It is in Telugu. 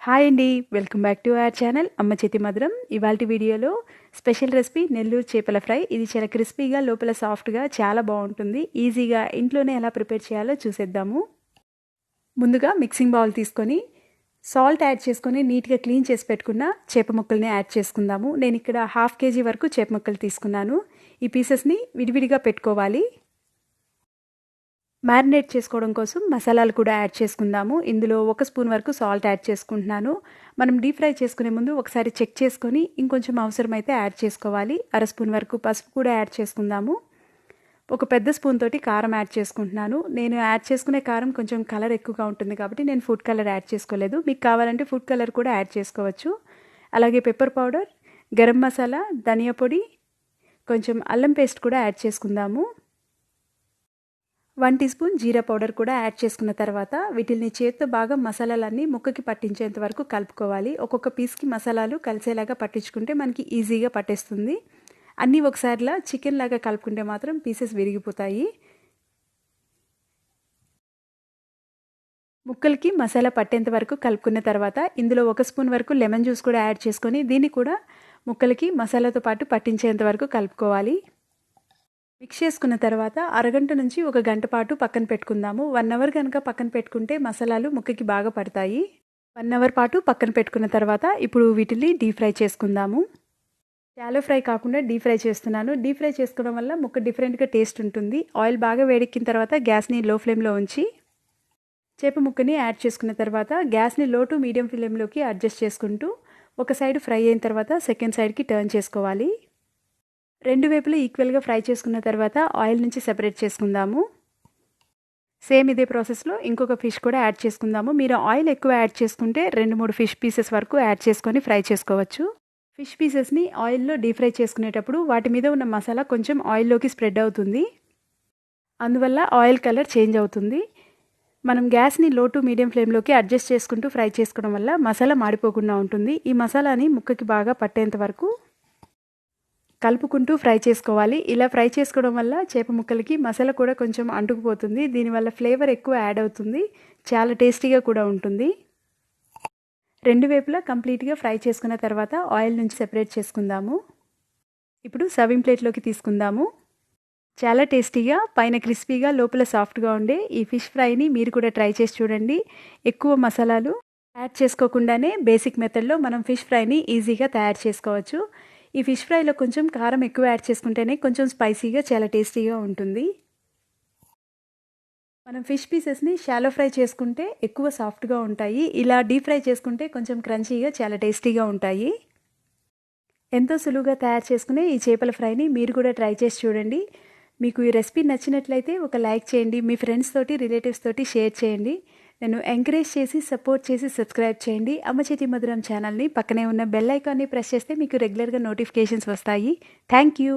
హాయ్ అండి, welcome back to our channel అమ్మ చేతి మధురం. ఇవాల్టి వీడియోలో స్పెషల్ రెసిపీ నెల్లూరు చేపల ఫ్రై. ఇది చాలా క్రిస్పీగా లోపల సాఫ్ట్గా చాలా బాగుంటుంది. ఈజీగా ఇంట్లోనే ఎలా ప్రిపేర్ చేయాలో చూసేద్దాము. ముందుగా మిక్సింగ్ బౌల్ తీసుకొని సాల్ట్ యాడ్ చేసుకొని నీట్గా క్లీన్ చేసి పెట్టుకున్న చేప ముక్కల్ని యాడ్ చేసుకుందాము. నేను ఇక్కడ 1/2 kg వరకు చేప ముక్కలు తీసుకున్నాను. ఈ పీసెస్ని విడివిడిగా పెట్టుకోవాలి. మ్యారినేట్ చేసుకోవడం కోసం మసాలాలు కూడా యాడ్ చేసుకుందాము. ఇందులో 1 స్పూన్ వరకు సాల్ట్ యాడ్ చేసుకుంటున్నాను. మనం డీప్ ఫ్రై చేసుకునే ముందు ఒకసారి చెక్ చేసుకొని ఇంకొంచెం అవసరమైతే యాడ్ చేసుకోవాలి. 1/2 స్పూన్ వరకు పసుపు కూడా యాడ్ చేసుకుందాము. ఒక పెద్ద స్పూన్ తోటి కారం యాడ్ చేసుకుంటున్నాను. నేను యాడ్ చేసుకునే కారం కొంచెం కలర్ ఎక్కువగా ఉంటుంది కాబట్టి నేను ఫుడ్ కలర్ యాడ్ చేసుకోలేదు. మీకు కావాలంటే ఫుడ్ కలర్ కూడా యాడ్ చేసుకోవచ్చు. అలాగే పెప్పర్ పౌడర్, గరం మసాలా, ధనియా పొడి, కొంచెం అల్లం పేస్ట్ కూడా యాడ్ చేసుకుందాము. 1 టీ స్పూన్ జీరా పౌడర్ కూడా యాడ్ చేసుకున్న తర్వాత వీటిని చేత్తో బాగా మసాలాలన్నీ ముక్కకి పట్టించేంత వరకు కలుపుకోవాలి. ఒక్కొక్క పీస్కి మసాలాలు కలిసేలాగా పట్టించుకుంటే మనకి ఈజీగా పట్టేస్తుంది. అన్నీ ఒకసారిలా చికెన్ లాగా కలుపుకుంటే మాత్రం పీసెస్ విరిగిపోతాయి. ముక్కలకి మసాలా పట్టేంత వరకు కలుపుకున్న తర్వాత ఇందులో 1 స్పూన్ వరకు లెమన్ జ్యూస్ కూడా యాడ్ చేసుకొని దీన్ని కూడా ముక్కలకి మసాలాతో పాటు పట్టించేంత వరకు కలుపుకోవాలి. మిక్స్ చేసుకున్న తర్వాత అరగంట నుంచి 1 గంట పాటు పక్కన పెట్టుకుందాము. 1 అవర్ కనుక పక్కన పెట్టుకుంటే మసాలాలు ముక్కకి బాగా పడతాయి. 1 అవర్ పాటు పక్కన పెట్టుకున్న తర్వాత ఇప్పుడు వీటిని డీప్ ఫ్రై చేసుకుందాము. షాలో ఫ్రై కాకుండా డీప్ ఫ్రై చేస్తున్నాను. డీప్ ఫ్రై చేసుకోవడం వల్ల ముక్క డిఫరెంట్గా టేస్ట్ ఉంటుంది. ఆయిల్ బాగా వేడెక్కిన తర్వాత గ్యాస్ని లో ఫ్లేమ్లో ఉంచి చేప ముక్కని యాడ్ చేసుకున్న తర్వాత గ్యాస్ని లో టు మీడియం ఫ్లేమ్లోకి అడ్జస్ట్ చేసుకుంటూ ఒక సైడ్ ఫ్రై అయిన తర్వాత సెకండ్ సైడ్కి టర్న్ చేసుకోవాలి. 2 వైపులా ఈక్వల్గా ఫ్రై చేసుకున్న తర్వాత ఆయిల్ నుంచి సెపరేట్ చేసుకుందాము. సేమ్ ఇదే ప్రాసెస్లో ఇంకొక ఫిష్ కూడా యాడ్ చేసుకుందాము. మీరు ఆయిల్ ఎక్కువ యాడ్ చేసుకుంటే 2-3 ఫిష్ పీసెస్ వరకు యాడ్ చేసుకొని ఫ్రై చేసుకోవచ్చు. ఫిష్ పీసెస్ని ఆయిల్లో డీప్ ఫ్రై చేసుకునేటప్పుడు వాటి మీద ఉన్న మసాలా కొంచెం ఆయిల్లోకి స్ప్రెడ్ అవుతుంది. అందువల్ల ఆయిల్ కలర్ చేంజ్ అవుతుంది. మనం గ్యాస్ని లో టు మీడియం ఫ్లేమ్లోకి అడ్జస్ట్ చేసుకుంటూ ఫ్రై చేసుకోవడం వల్ల మసాలా మాడిపోకుండా ఉంటుంది. ఈ మసాలాని ముక్కకి బాగా పట్టేంత వరకు కలుపుకుంటూ ఫ్రై చేసుకోవాలి. ఇలా ఫ్రై చేసుకోవడం వల్ల చేప ముక్కలకి మసాలా కూడా కొంచెం అంటుకుపోతుంది. దీనివల్ల ఫ్లేవర్ ఎక్కువ యాడ్ అవుతుంది. చాలా టేస్టీగా కూడా ఉంటుంది. 2 వైపులా కంప్లీట్గా ఫ్రై చేసుకున్న తర్వాత ఆయిల్ నుంచి సెపరేట్ చేసుకుందాము. ఇప్పుడు సర్వింగ్ ప్లేట్లోకి తీసుకుందాము. చాలా టేస్టీగా, పైన క్రిస్పీగా, లోపల సాఫ్ట్గా ఉండే ఈ ఫిష్ ఫ్రైని మీరు కూడా ట్రై చేసి చూడండి. ఎక్కువ మసాలాలు యాడ్ చేసుకోకుండానే బేసిక్ మెథడ్లో మనం ఫిష్ ఫ్రైని ఈజీగా తయారు చేసుకోవచ్చు. ఈ ఫిష్ ఫ్రైలో కొంచెం కారం ఎక్కువ యాడ్ చేసుకుంటేనే కొంచెం స్పైసీగా చాలా టేస్టీగా ఉంటుంది. మనం ఫిష్ పీసెస్ని షాలో ఫ్రై చేసుకుంటే ఎక్కువ సాఫ్ట్గా ఉంటాయి. ఇలా డీప్ ఫ్రై చేసుకుంటే కొంచెం క్రంచీగా చాలా టేస్టీగా ఉంటాయి. ఎంతో సులువుగా తయారు చేసుకునే ఈ చేపల ఫ్రైని మీరు కూడా ట్రై చేసి చూడండి. మీకు ఈ రెసిపీ నచ్చినట్లయితే ఒక లైక్ చేయండి. మీ ఫ్రెండ్స్ తోటి, రిలేటివ్స్ తోటి షేర్ చేయండి. నన్ను ఎంకరేజ్ చేసి సపోర్ట్ చేసి సబ్స్క్రైబ్ చేయండి. అమ్మ చేతి మధురం ఛానల్ని. పక్కనే ఉన్న బెల్ ఐకాన్ని ప్రెస్ చేస్తే మీకు రెగ్యులర్గా నోటిఫికేషన్స్ వస్తాయి. Thank you.